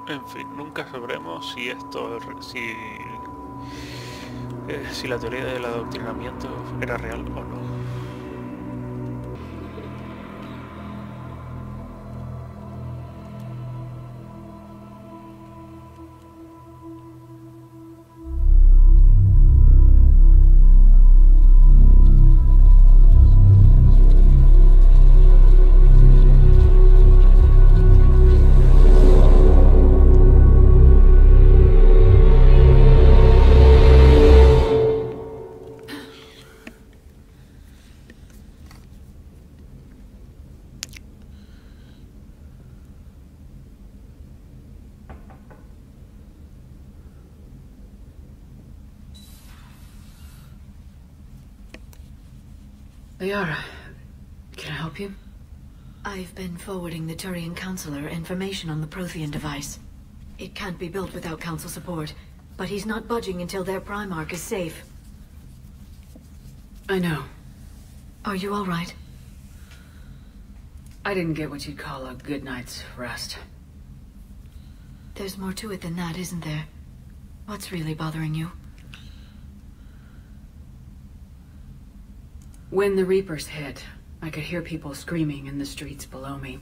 En fin, nunca sabremos si esto, si la teoría del adoctrinamiento era real o no. Liara, can I help you? I've been forwarding the Turian Counselor information on the Prothean device. It can't be built without Council support, but he's not budging until their Primarch is safe. I know. Are you all right? I didn't get what you'd call a good night's rest. There's more to it than that, isn't there? What's really bothering you? When the Reapers hit, I could hear people screaming in the streets below me.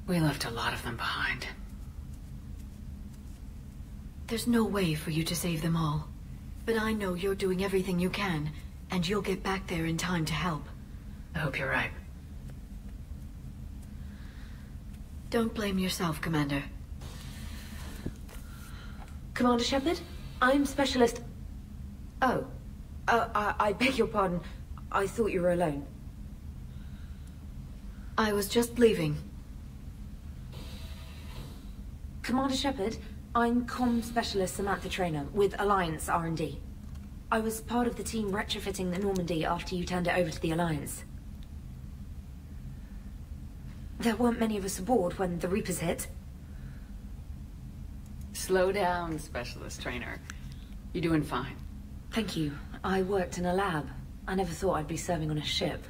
We left a lot of them behind. There's no way for you to save them all. But I know you're doing everything you can, and you'll get back there in time to help. I hope you're right. Don't blame yourself, Commander. Commander Shepard? I'm Specialist... Oh. I beg your pardon. I thought you were alone. I was just leaving. Commander Shepard, I'm Comm Specialist Samantha Traynor with Alliance R&D. I was part of the team retrofitting the Normandy after you turned it over to the Alliance. There weren't many of us aboard when the Reapers hit. Slow down, Specialist Trainer. You're doing fine. Thank you. I worked in a lab. I never thought I'd be serving on a ship.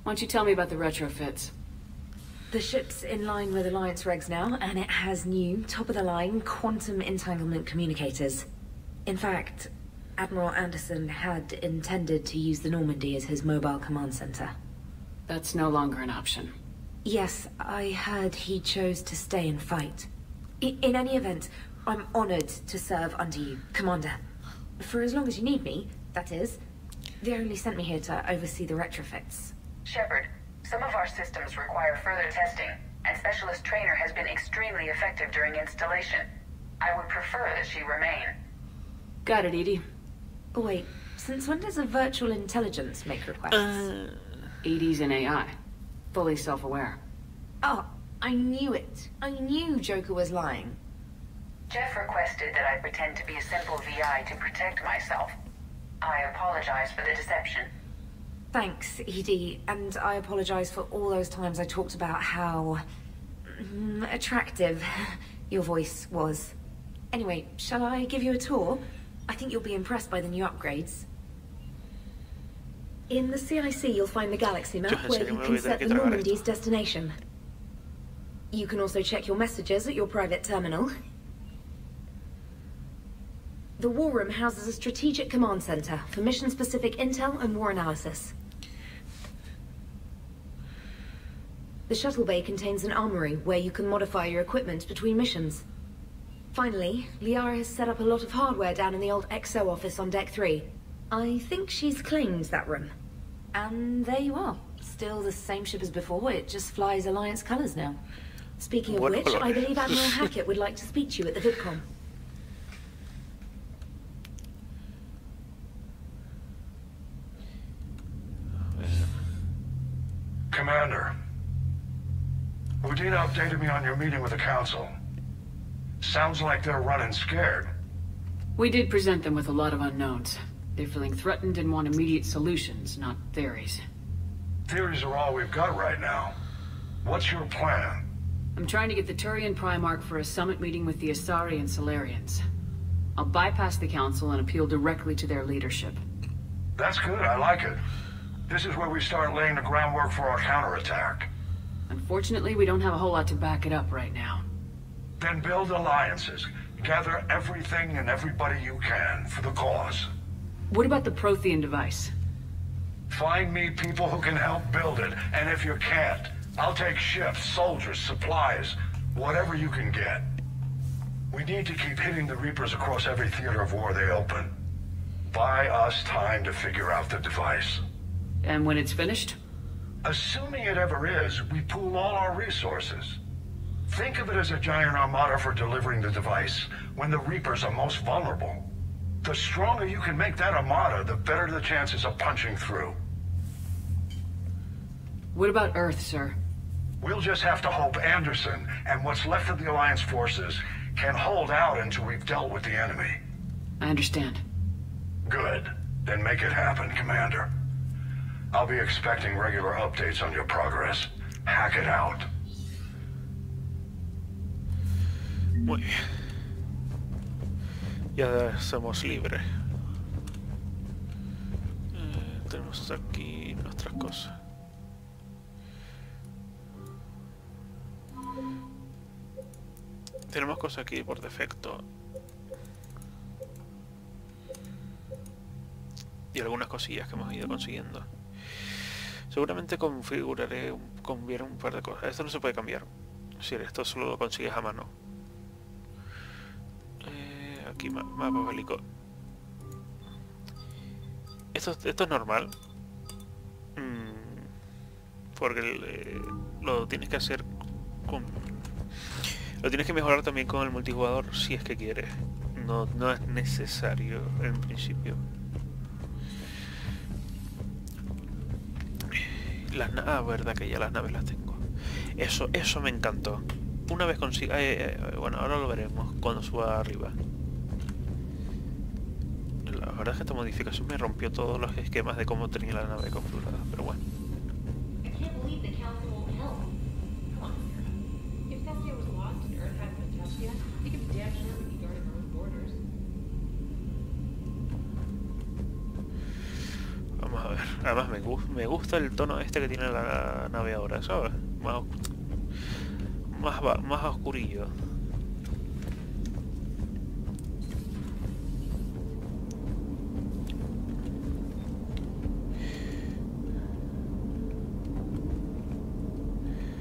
Why don't you tell me about the retrofits? The ship's in line with Alliance regs now, and it has new, top-of-the-line, quantum entanglement communicators. In fact, Admiral Anderson had intended to use the Normandy as his mobile command center. That's no longer an option. Yes, I heard he chose to stay and fight. In any event, I'm honored to serve under you, Commander. For as long as you need me, that is. They only sent me here to oversee the retrofits. Shepard, some of our systems require further testing, and Specialist Trainer has been extremely effective during installation. I would prefer that she remain. Got it, Edie. Oh, wait, since when does a virtual intelligence make requests? Edie's an AI. Fully self-aware. Oh, I knew it. I knew Joker was lying. Jeff requested that I pretend to be a simple VI to protect myself. I apologize for the deception. Thanks, Edie, and I apologize for all those times I talked about how... attractive your voice was. Anyway, shall I give you a tour? I think you'll be impressed by the new upgrades. In the CIC, you'll find the galaxy map where you can set the Normandy's destination. You can also check your messages at your private terminal. The War Room houses a strategic command center for mission-specific intel and war analysis. The shuttle bay contains an armory where you can modify your equipment between missions. Finally, Liara has set up a lot of hardware down in the old XO office on Deck 3. I think she's claimed that room. And there you are. Still the same ship as before, it just flies Alliance colors now. Speaking of which, I believe Admiral Hackett would like to speak to you at the VidCon. Commander, Udina updated me on your meeting with the Council. Sounds like they're running scared. We did present them with a lot of unknowns. They're feeling threatened and want immediate solutions, not theories. Theories are all we've got right now. What's your plan? I'm trying to get the Turian Primarch for a summit meeting with the Asari and Solarians. I'll bypass the Council and appeal directly to their leadership. That's good, I like it. This is where we start laying the groundwork for our counterattack. Unfortunately, we don't have a whole lot to back it up right now. Then build alliances. Gather everything and everybody you can for the cause. What about the Prothean device? Find me people who can help build it, and if you can't, I'll take ships, soldiers, supplies, whatever you can get. We need to keep hitting the Reapers across every theater of war they open. Buy us time to figure out the device. And when it's finished? Assuming it ever is, we pool all our resources. Think of it as a giant armada for delivering the device, when the Reapers are most vulnerable. The stronger you can make that armada, the better the chances of punching through. What about Earth, sir? We'll just have to hope Anderson and what's left of the Alliance forces can hold out until we've dealt with the enemy. I understand. Good. Then make it happen, Commander. I'll be expecting regular updates on your progress. Hack it out. Muy bien. Ya somos libres. Tenemos aquí nuestras cosas. Tenemos cosas aquí por defecto. Y algunas cosillas que hemos ido consiguiendo. Seguramente configuraré, cambiar un par de cosas. Esto no se puede cambiar. Es decir, esto solo lo consigues a mano. Aquí mapa bélico. Esto es normal. Porque lo tienes que hacer con... Lo tienes que mejorar también con el multijugador si es que quieres. No es necesario en principio. Verdad que ya las naves las tengo. Eso me encantó. Una vez consiga... bueno, ahora lo veremos cuando suba arriba. La verdad es que esta modificación me rompió todos los esquemas de cómo tenía la nave configurada, pero bueno. Vamos a ver. Además me gusta el tono este que tiene la nave ahora, ¿sabes? Más oscurillo.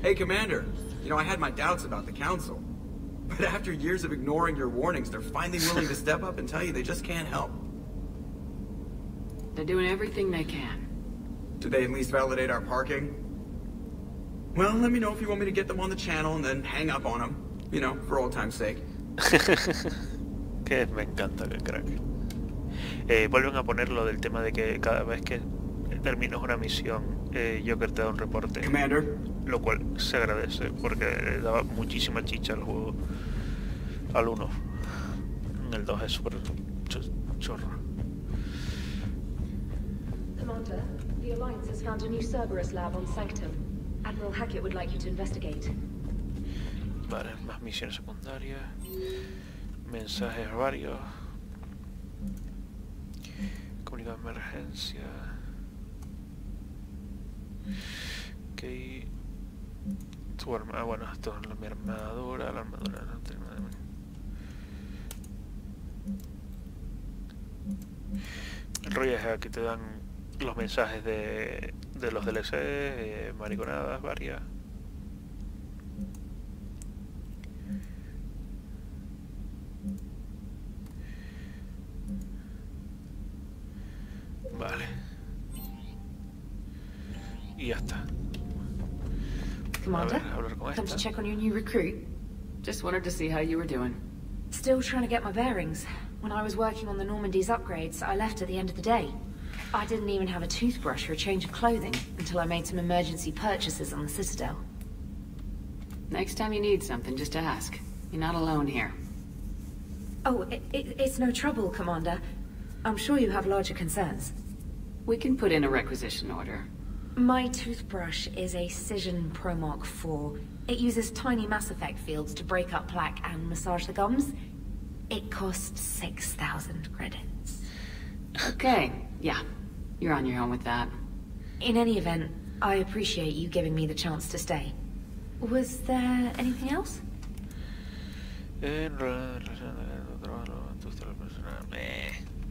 Hey, Commander. You know, I had my doubts about the Council. But after years of ignoring your warnings, they're finally willing to step up and tell you they just can't help. They're doing everything they can. Did they at least validate our parking? Well, let me know if you want me to get them on the channel and then hang up on them. You know, for old time's sake. Que me encanta, que crack. Vuelven a poner lo del tema de que cada vez que terminas una misión, Joker te da un reporte. Commander. Lo cual se agradece, porque le daba muchísima chicha al juego. Al 1. En el 2 es súper chorro. Commander, the Alliance has found a new Cerberus lab on Sanctum. Admiral Hackett would like you to investigate. Vale, más misiones secundarias. Mensajes varios. Comunicado de emergencia. Ok. Tu arma. Bueno, esto es mi armadura. La armadura no tiene nada de mí. El rollo es que aquí te dan los mensajes de los DLC, mariconadas varias. Vale. Y ya está. Commander, hablar con come to esta. check on your new recruit. Just wanted to see how you were doing. Still trying to get my bearings. When I was working on the Normandy's upgrades, I left at the end of the day. I didn't even have a toothbrush or a change of clothing until I made some emergency purchases on the Citadel. Next time you need something, just ask. You're not alone here. Oh, it's no trouble, Commander. I'm sure you have larger concerns. We can put in a requisition order. My toothbrush is a Cision Pro Mark IV. It uses tiny Mass Effect fields to break up plaque and massage the gums. It costs 6,000 credits. Okay, yeah. You're on your own with that. In any event, I appreciate you giving me the chance to stay. Was there anything else?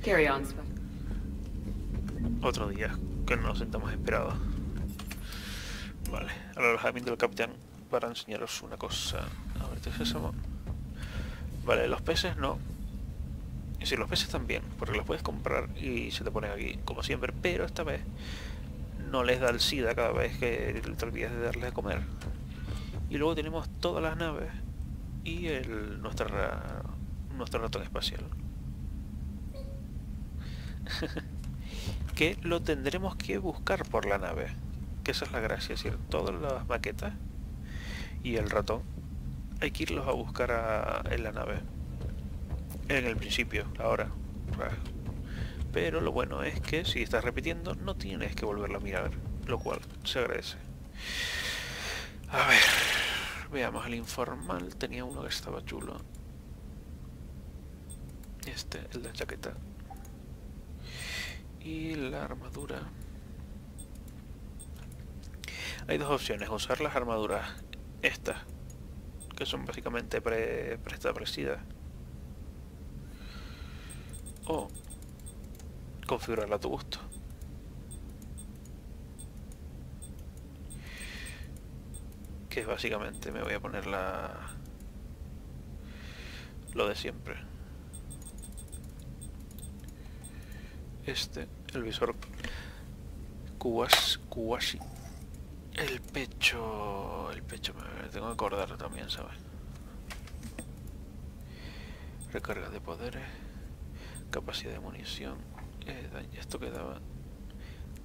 Carry on, Spec. Otro día que no nos sentamos esperados. Vale, al alojamiento del capitán para enseñaros una cosa. A ver, ¿qué es eso? Vale, los peces no. Es decir, los peces también, porque los puedes comprar y se te ponen aquí, como siempre, pero esta vez no les da el SIDA cada vez que te olvidas de darles de comer. Y luego tenemos todas las naves y nuestro ratón espacial. Que lo tendremos que buscar por la nave. Que esa es la gracia, es decir, todas las maquetas y el ratón hay que irlos a buscar en la nave. En el principio, ahora. Pero lo bueno es que si estás repitiendo no tienes que volverlo a mirar, lo cual se agradece. A ver, veamos, el informal tenía uno que estaba chulo. Este, el de chaqueta. Y la armadura. Hay dos opciones, usar las armaduras estas, que son básicamente preestablecidas, o configurarla a tu gusto. Que básicamente me voy a poner lo de siempre. Este, el visor Kuwashi. El pecho me tengo que acordar también, ¿sabes? Recarga de poderes, capacidad de munición, esto que daba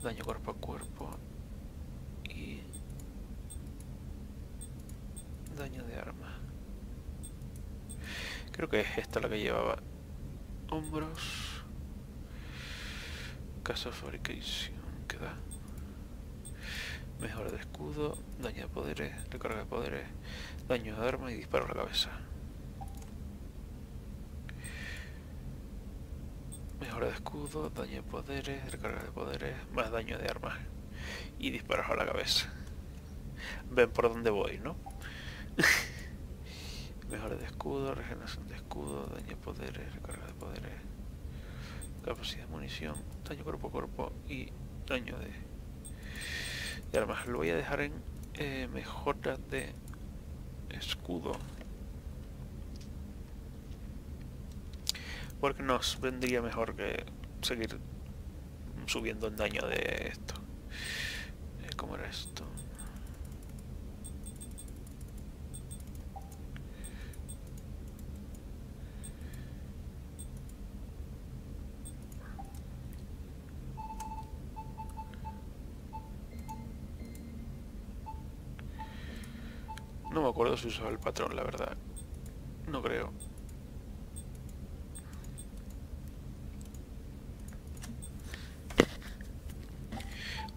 daño cuerpo a cuerpo y daño de arma. Creo que es esta la que llevaba. Hombros, casa de fabricación, ¿qué da? Mejora de escudo, daño de poderes, recarga de poderes, daño de arma y disparo a la cabeza. Mejora de escudo, daño de poderes, recarga de poderes, más daño de armas y disparos a la cabeza. Ven por dónde voy, ¿no? Mejora de escudo, regeneración de escudo, daño de poderes, recarga de poderes, capacidad de munición, daño cuerpo a cuerpo y daño de armas. Lo voy a dejar en mejora de escudo, porque nos vendría mejor que seguir subiendo el daño de esto. ¿Cómo era esto? No me acuerdo si usaba el patrón, la verdad. No creo.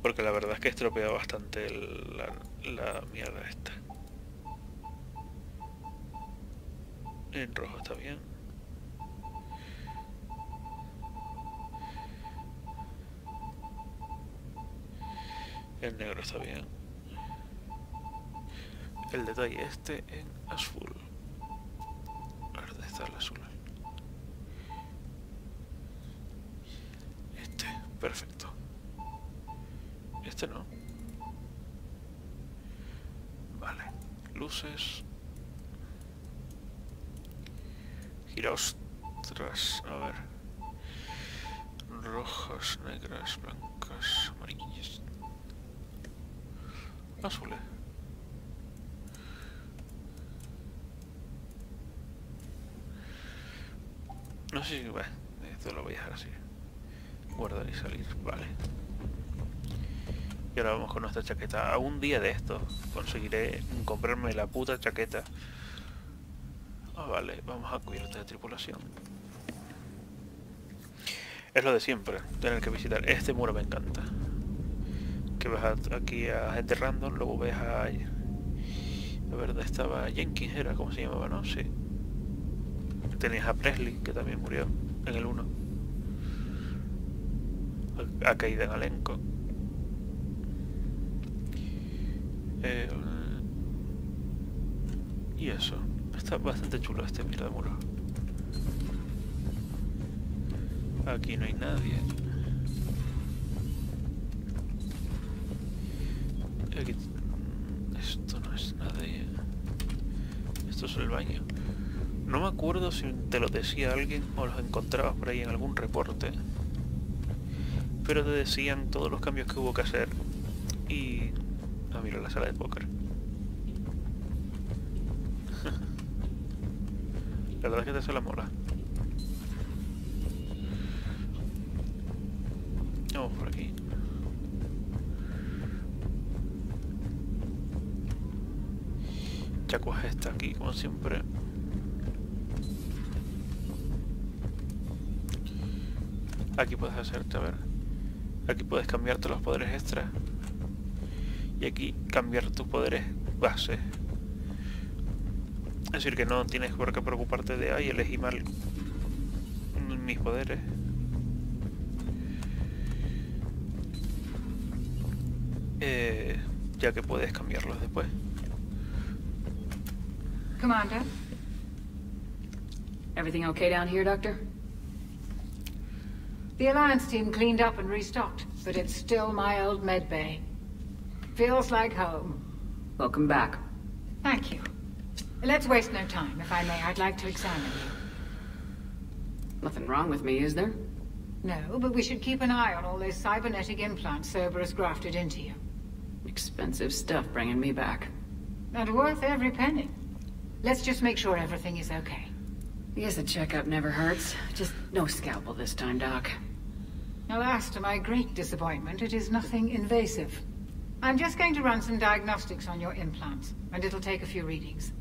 Porque la verdad es que estropea bastante la mierda esta. En rojo está bien. El negro está bien. El detalle este en azul. A ver, ¿dónde está el azul? Este, perfecto. Este no. Vale. Luces. Girostras. A ver. Rojas, negras, blancas, amarillas. Azules. No sé si... Bueno, esto lo voy a dejar así. Guardar y salir, vale. Y ahora vamos con nuestra chaqueta. A un día de esto conseguiré comprarme la puta chaqueta. Vale, vamos a cubierta de tripulación. Es lo de siempre, tener que visitar. Este muro me encanta. Que vas aquí a gente random, luego ves a... A ver, ¿dónde estaba? Jenkins era, ¿cómo se llamaba? ¿No? Sí. Tenías a Presley, que también murió en el 1. Ha caído en elenco. Y eso. Está bastante chulo este mierda muro. Aquí no hay nadie. Aquí... Esto no es nadie. Esto es el baño. No me acuerdo si te lo decía alguien o los encontrabas por ahí en algún reporte. Pero te decían todos los cambios que hubo que hacer. Y... Ah, mira la sala de póker. La verdad es que te hace la mola. Vamos por aquí. Chacuas está aquí, como siempre. Aquí puedes hacerte, a ver. Aquí puedes cambiarte los poderes extra. Y aquí cambiar tus poderes base. Es decir, que no tienes por qué preocuparte de ay, elegí mal mis poderes. Ya que puedes cambiarlos después. Commander? Everything okay down here, Doctor? The Alliance team cleaned up and restocked, but it's still my old med bay. Feels like home. Welcome back. Thank you. Let's waste no time. If I may, I'd like to examine you. Nothing wrong with me, is there? No, but we should keep an eye on all those cybernetic implants Cerberus grafted into you. Expensive stuff bringing me back. And worth every penny. Let's just make sure everything is okay. I guess a checkup never hurts. Just no scalpel this time, Doc. Alas, to my great disappointment, it is nothing invasive. I'm just going to run some diagnostics on your implants, and it'll take a few readings.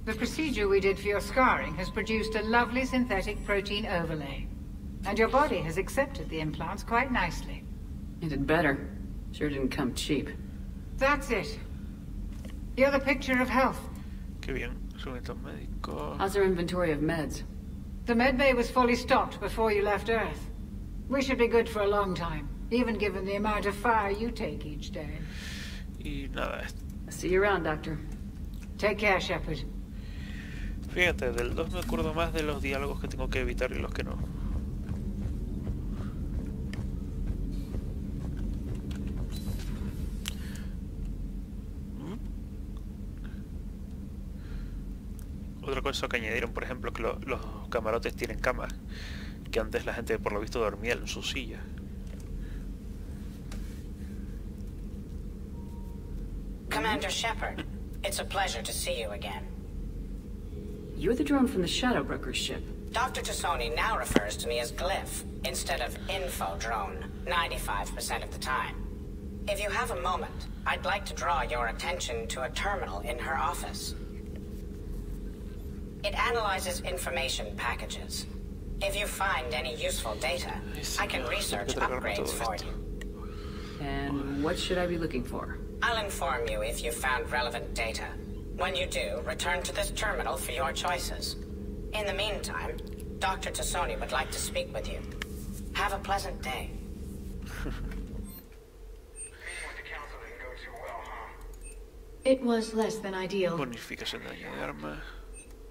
The procedure we did for your scarring has produced a lovely synthetic protein overlay. And your body has accepted the implants quite nicely. You did better. Sure didn't come cheap. That's it. You're the picture of health. Qué bien. Sujetos médicos. How's our inventory of meds? The med bay was fully stocked before you left Earth. We should be good for a long time, even given the amount of fire you take each day. Y nada. I'll see you around, Doctor. Take care, Shepard. Fíjate, del 2 me acuerdo más de los diálogos que tengo que evitar y los que no. Otra cosa que añadieron, por ejemplo, que los camarotes tienen camas, que antes la gente por lo visto dormía en su silla. Commander Shepard, it's a pleasure to see you again. You're the drone from the Shadow Broker's ship. Dr. Tassoni now refers to me as Glyph, instead of Info Drone, 95% of the time. If you have a moment, I'd like to draw your attention to a terminal in her office. It analyzes information packages. If you find any useful data, I can research upgrades for you. And what should I be looking for? I'll inform you if you found relevant data. When you do, return to this terminal for your choices. In the meantime, Dr. Tassoni would like to speak with you. Have a pleasant day. It was less than ideal. Bonificación de daño de arma.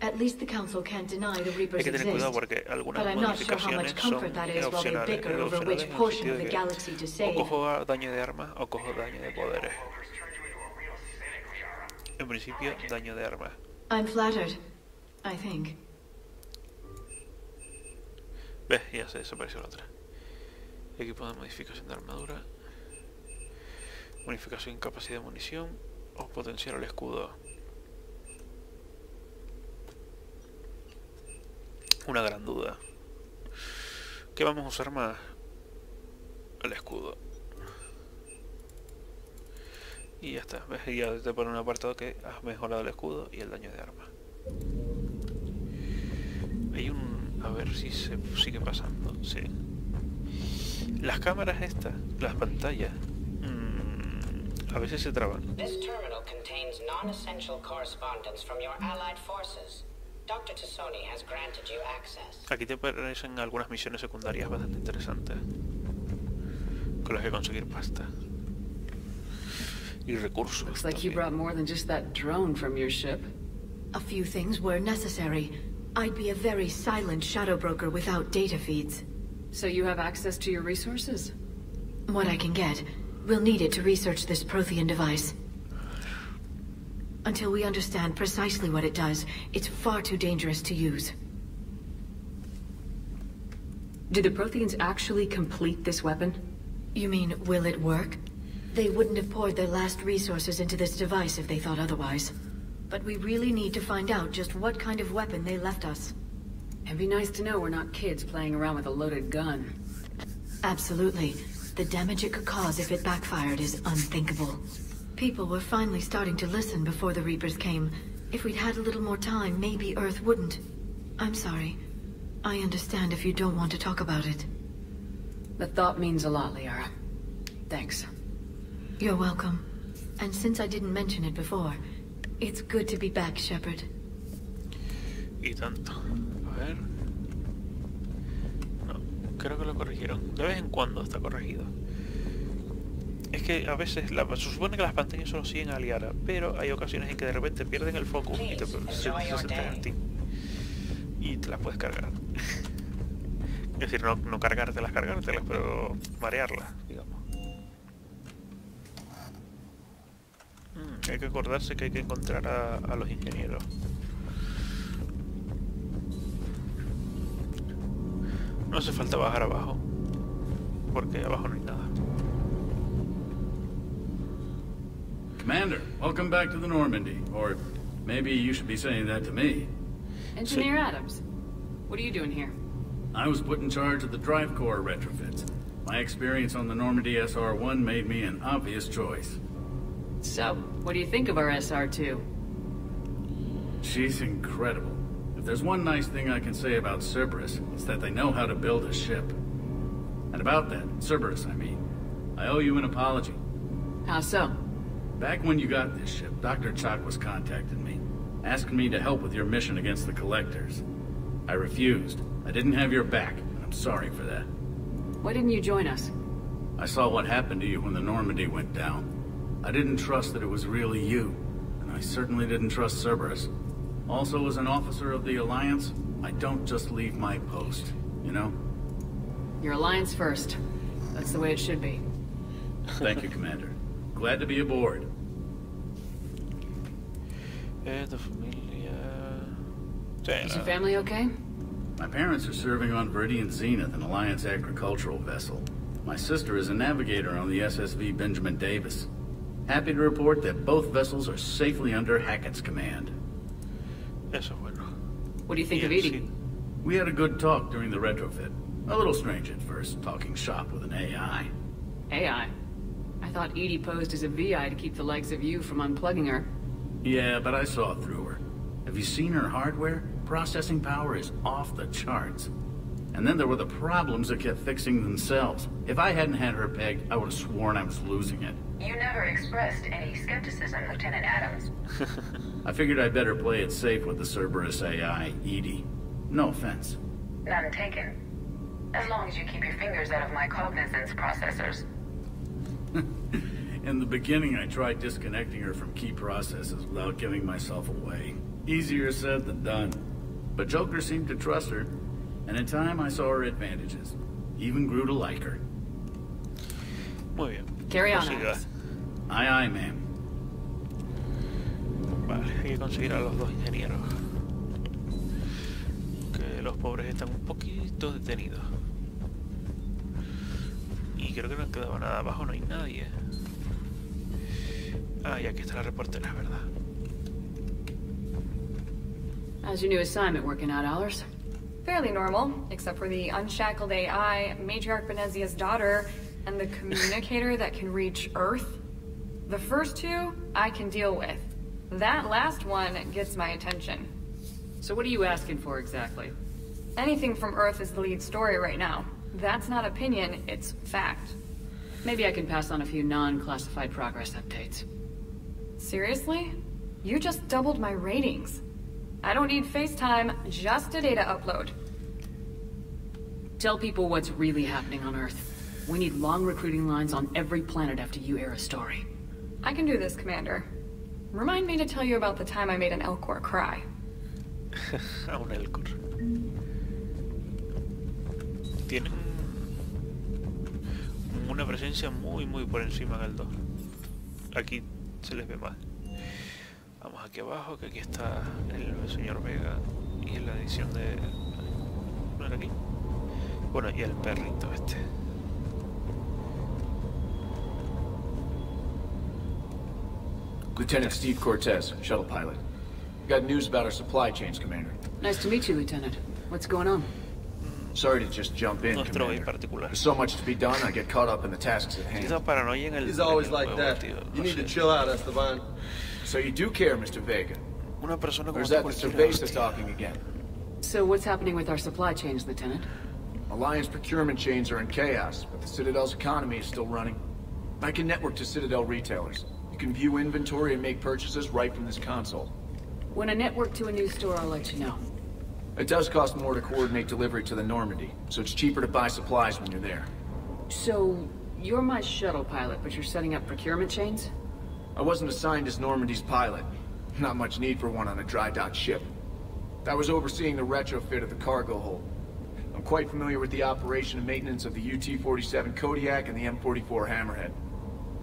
At least the council can't deny the Reapers Hay que tener cuidado exist. porque algunas But I'm not sure how much modificaciones comfort that is while they opcionales bicker over en which el portion sentido of de the que galaxy to o save. cojo daño de arma o cojo daño de poderes. En principio, daño de arma. I'm flattered, I think. ¿Ves? Ya se desapareció la otra. Equipo de modificación de armadura. Modificación en capacidad de munición. O potenciar el escudo. Una gran duda. ¿Qué vamos a usar más? El escudo. Y ya está. ¿Ves? Y ya te pone un apartado que has mejorado el escudo y el daño de arma. Hay un... A ver si se sigue pasando. Sí. Las cámaras estas, las pantallas, a veces se traban. This terminal contains non-essential correspondence from your allied forces. Dr. Tassoni has granted you access. Aquí te aparecen algunas misiones secundarias bastante interesantes, con las que conseguir pasta y recursos. Looks like you también. brought more than just that drone from your ship. A few things were necessary. I'd be a very silent shadow broker without data feeds. So you have access to your resources? What I can get. We'll need it to research this Prothean device. Until we understand precisely what it does, it's far too dangerous to use. Do the Protheans actually complete this weapon? You mean, will it work? They wouldn't have poured their last resources into this device if they thought otherwise. But we really need to find out just what kind of weapon they left us. It'd be nice to know we're not kids playing around with a loaded gun. Absolutely. The damage it could cause if it backfired is unthinkable. People were finally starting to listen before the Reapers came. If we'd had a little more time, maybe Earth wouldn't. I'm sorry. I understand if you don't want to talk about it. The thought means a lot, Liara. Thanks. You're welcome. And since I didn't mention it before, it's good to be back, Shepard. Y tanto. A ver... No, creo que lo corrigieron. De vez en cuando está corregido. Es que a veces se supone que las pantallas solo siguen a Liara, pero hay ocasiones en que de repente pierden el foco y te centran en ti. Y te las puedes cargar. Es decir, no cargártelas, pero marearlas, digamos. Hay que acordarse que hay que encontrar a los ingenieros. No hace falta bajar abajo, porque abajo no hay nada. Commander, welcome back to the Normandy. Or maybe you should be saying that to me. Engineer Adams, what are you doing here? I was put in charge of the drive core retrofits. My experience on the Normandy SR1 made me an obvious choice. So, what do you think of our SR2? She's incredible. If there's one nice thing I can say about Cerberus, it's that they know how to build a ship. And about that, Cerberus, I mean, I owe you an apology. How so? Back when you got this ship, Dr. Chalk was contacting me, asking me to help with your mission against the Collectors. I refused. I didn't have your back, and I'm sorry for that. Why didn't you join us? I saw what happened to you when the Normandy went down. I didn't trust that it was really you, and I certainly didn't trust Cerberus. Also, as an officer of the Alliance, I don't just leave my post, you know? Your Alliance first. That's the way it should be. Thank you, Commander. Glad to be aboard. The familia... Is your family okay? My parents are serving on Viridian Zenith, an Alliance agricultural vessel. My sister is a navigator on the SSV Benjamin Davis. Happy to report that both vessels are safely under Hackett's command. Eso bueno. What do you think of Edie? We had a good talk during the retrofit. A little strange at first, talking shop with an AI. AI? I thought Edie posed as a VI to keep the likes of you from unplugging her. Yeah, but I saw through her. Have you seen her hardware? Processing power is off the charts. And then there were the problems that kept fixing themselves. If I hadn't had her pegged, I would have sworn I was losing it. You never expressed any skepticism, Lieutenant Adams. I figured I'd better play it safe with the Cerberus AI, Edie. No offense. None taken. As long as you keep your fingers out of my cognizance processors. In the beginning, I tried disconnecting her from key processes without giving myself away. Easier said than done. But Joker seemed to trust her, and in time I saw her advantages. Even grew to like her. Muy bien. Carry on. Aye, aye, ma'am. Vale, hay que conseguir a los dos ingenieros. Que los pobres están un poquito detenidos. Y creo que no quedaba nada abajo, no hay nadie. Ah, y aquí está la reportera, es verdad. How's your new assignment working out, Allers? Fairly normal, except for the unshackled AI, Matriarch Benezia's daughter, and the communicator that can reach Earth. The first two, I can deal with. That last one gets my attention. So what are you asking for exactly? Anything from Earth is the lead story right now. That's not opinion, it's fact. Maybe I can pass on a few non-classified progress updates. Seriously? You just doubled my ratings. I don't need FaceTime, just a data upload. Tell people what's really happening on Earth. We need long recruiting lines on every planet after you air a story. I can do this, Commander. Remind me to tell you about the time I made an Elcor cry. A un Elcor. Tienen una presencia muy por encima del 2. Aquí se les ve más. Vamos aquí abajo, que aquí está el señor Vega y la edición de... ¿No era aquí? Bueno, y el perrito este. Lieutenant Steve Cortez, shuttle pilot. Got news about our supply chains, Commander. Nice to meet you, Lieutenant. What's going on? Sorry to just jump in, Commander. There's so much to be done, I get caught up in the tasks at hand. He's always like that. You need to chill out, Esteban. So you do care, Mr. Vega? Or is that Mr. Vesta talking again? So what's happening with our supply chains, Lieutenant? Alliance procurement chains are in chaos, but the Citadel's economy is still running. I can network to Citadel retailers. You can view inventory and make purchases right from this console. When I network to a new store, I'll let you know. It does cost more to coordinate delivery to the Normandy, so it's cheaper to buy supplies when you're there. So, you're my shuttle pilot, but you're setting up procurement chains? I wasn't assigned as Normandy's pilot. Not much need for one on a dry dock ship. I was overseeing the retrofit of the cargo hold. I'm quite familiar with the operation and maintenance of the UT-47 Kodiak and the M44 Hammerhead.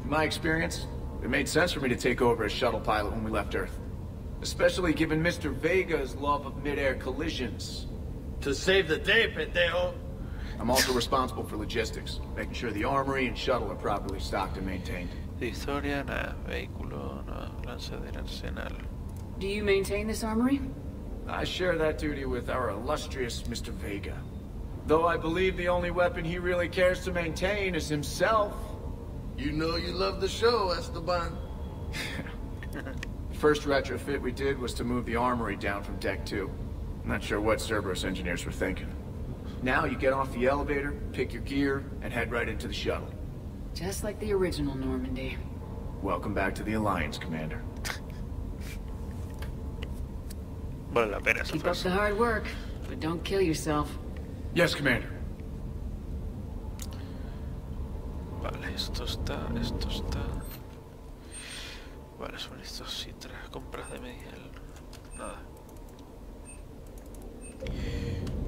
In my experience, it made sense for me to take over as shuttle pilot when we left Earth. Especially given Mr. Vega's love of mid-air collisions. To save the day, pendejo. I'm also responsible for logistics, making sure the armory and shuttle are properly stocked and maintained. Historia, nada, vehículo, no, lanzadera, arsenal. Do you maintain this armory? I share that duty with our illustrious Mr. Vega. Though I believe the only weapon he really cares to maintain is himself. You know you love the show, Esteban. First retrofit we did was to move the armory down from Deck 2. I'm not sure what Cerberus engineers were thinking. Now you get off the elevator, pick your gear, and head right into the shuttle. Just like the original Normandy. Welcome back to the Alliance, Commander. Vale la pena esa Keep up the hard work, but don't kill yourself. Yes, Commander. Vale, esto está... Vale, son estos sí, 3 compras de medial. Nada.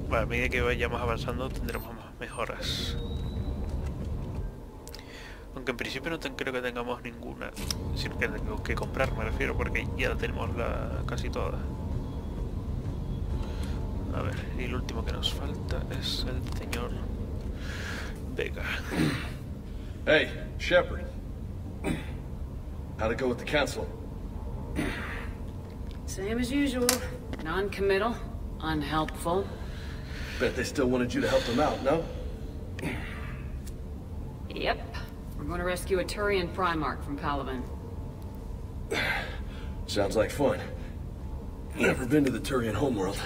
Vale, a medida que vayamos avanzando tendremos más mejoras. Aunque en principio no creo que tengamos ninguna. Sino que tengo que comprar, me refiero, porque ya tenemos casi toda. A ver, y el último que nos falta es el señor Vega. Hey, Shepard. How'd it go with the council? Same as usual. Non-committal, unhelpful. Bet they still wanted you to help them out, no? Yep. We're going to rescue a Turian Primarch from Palaven. Sounds like fun. Never been to the Turian homeworld.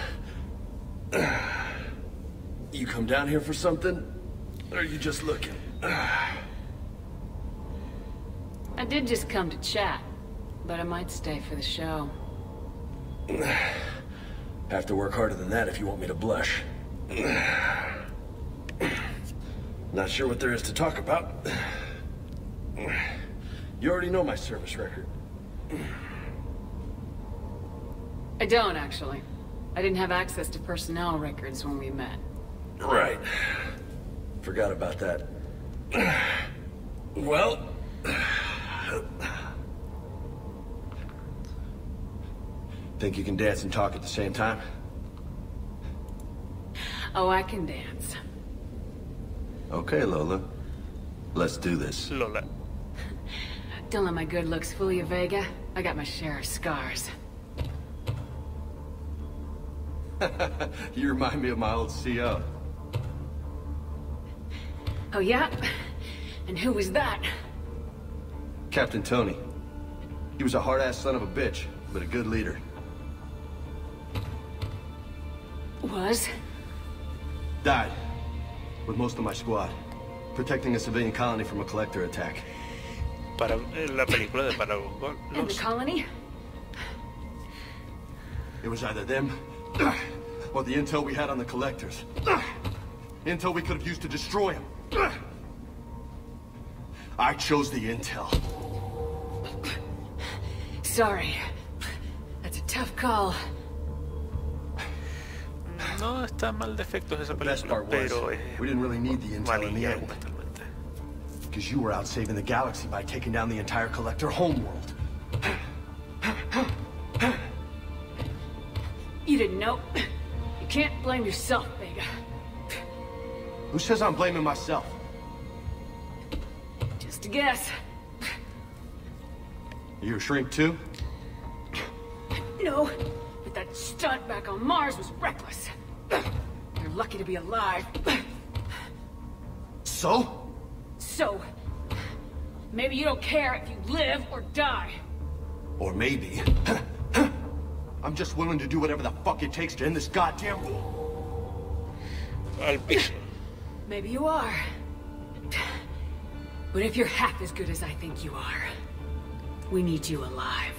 You come down here for something? Or are you just looking? I did just come to chat, but I might stay for the show. Have to work harder than that if you want me to blush. Not sure what there is to talk about. You already know my service record. I don't, actually. I didn't have access to personnel records when we met. Right. Forgot about that. Well... Think you can dance and talk at the same time? Oh, I can dance. Okay, Lola. Let's do this. Lola. Don't let my good looks fool you, Vega. I got my share of scars. You remind me of my old CO. Oh, yeah? And who was that? Captain Tony. He was a hard-ass son of a bitch, but a good leader. Was? Died. With most of my squad. Protecting a civilian colony from a collector attack. Para la película de Para And the colony? It was either them, or the intel we had on the collectors. Intel we could have used to destroy them. sorry. That's a tough call. No está mal de efectos esa película, pero es we didn't really need the intel in the malilla end. argumentalmente. Because you were out saving the galaxy by taking down the entire Collector homeworld. You didn't know. You can't blame yourself, Vega. Who says I'm blaming myself? Just a guess. Are you a shrink too? No, but that stunt back on Mars was reckless. You're lucky to be alive. So? So, maybe you don't care if you live or die. Or maybe... I'm just willing to do whatever the fuck it takes to end this goddamn war. Al piso. Maybe you are. But if you're half as good as I think you are, we need you alive.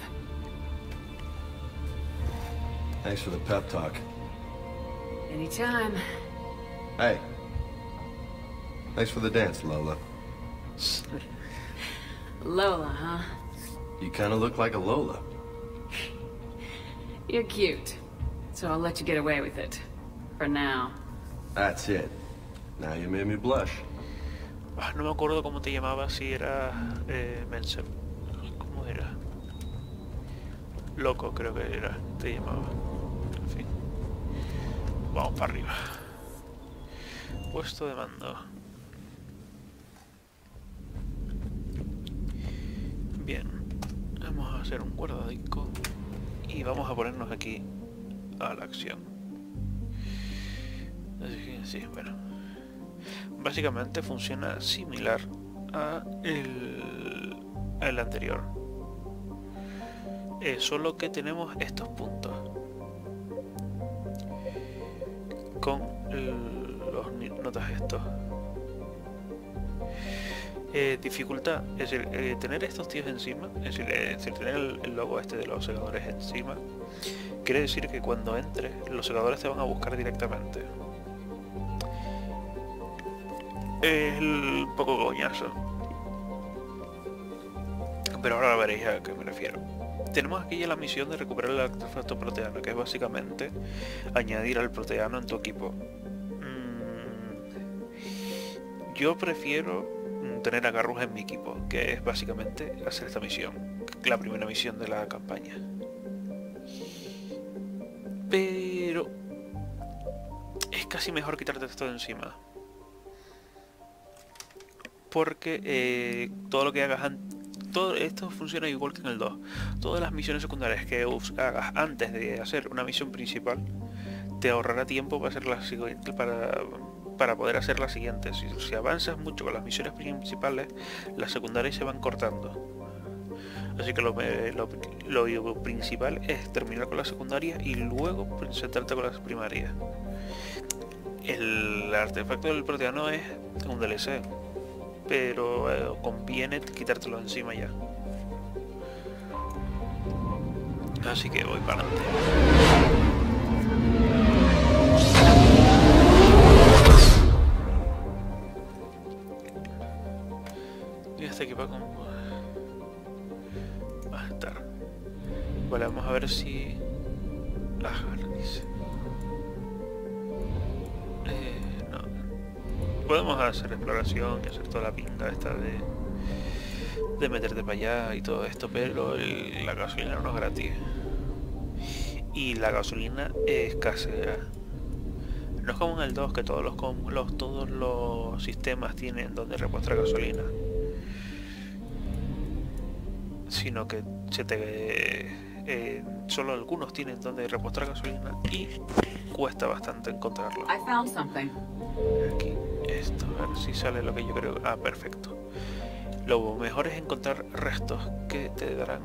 Thanks for the pep talk. Anytime. Hey. Thanks for the dance, Lola. Lola, huh? You kind of look like a Lola. You're cute. So I'll let you get away with it. For now. That's it. Now you made me blush. Ah, no me acuerdo cómo te llamabas, si era Mensem. ¿Cómo era? Loco creo que era, te llamaba. En fin. Vamos para arriba. Puesto de mando. Bien. Vamos a hacer un guardadico. Y vamos a ponernos aquí a la acción. Así que sí, bueno. Básicamente funciona similar a el anterior. Solo que tenemos estos puntos. Con los notas estos. Dificultad, es decir, tener estos tíos encima, es decir, tener el logo este de los segadores encima, quiere decir que cuando entres, los segadores te van a buscar directamente. Es un poco coñazo, pero ahora veréis a qué me refiero. Tenemos aquí ya la misión de recuperar el artefacto proteano, que es básicamente añadir al proteano en tu equipo. Yo prefiero tener a Garrus en mi equipo, que es básicamente hacer esta misión, la primera misión de la campaña. Pero es casi mejor quitarte esto de encima, porque todo lo que hagas todo esto funciona igual que en el 2. Todas las misiones secundarias que hagas antes de hacer una misión principal te ahorrará tiempo para hacer la siguiente, para poder hacer la siguiente. Si avanzas mucho con las misiones principales, las secundarias se van cortando. Así que lo principal es terminar con las secundarias y luego centrarte con las primarias. El artefacto del proteano es un DLC, pero conviene quitártelo encima ya. Así que voy para adelante. Y este equipo con... va a estar. Vale, vamos a ver si... dice... no. Podemos hacer exploración y hacer toda la pinta esta de meterte para allá y todo esto, pero la gasolina no es gratis. Y la gasolina es escasea. No es como en el 2 que todos los sistemas tienen donde repostar gasolina, sino que solo algunos tienen donde repostar gasolina y cuesta bastante encontrarlo. Aquí, esto, a ver si sale lo que yo creo. Ah, perfecto. Lo mejor es encontrar restos que te darán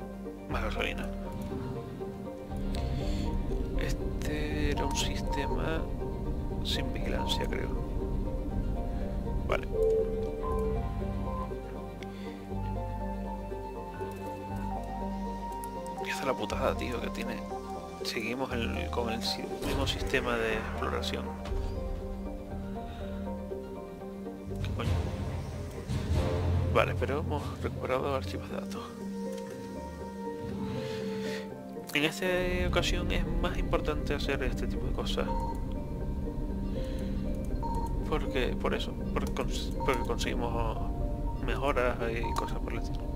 más gasolina. Este era un sistema sin vigilancia, creo. Vale. Y esta es la putada, tío, que tiene. Seguimos con el mismo sistema de exploración. ¿Qué coño? Vale, pero hemos recuperado archivos de datos. En esta ocasión es más importante hacer este tipo de cosas. Porque conseguimos mejoras y cosas por el estilo.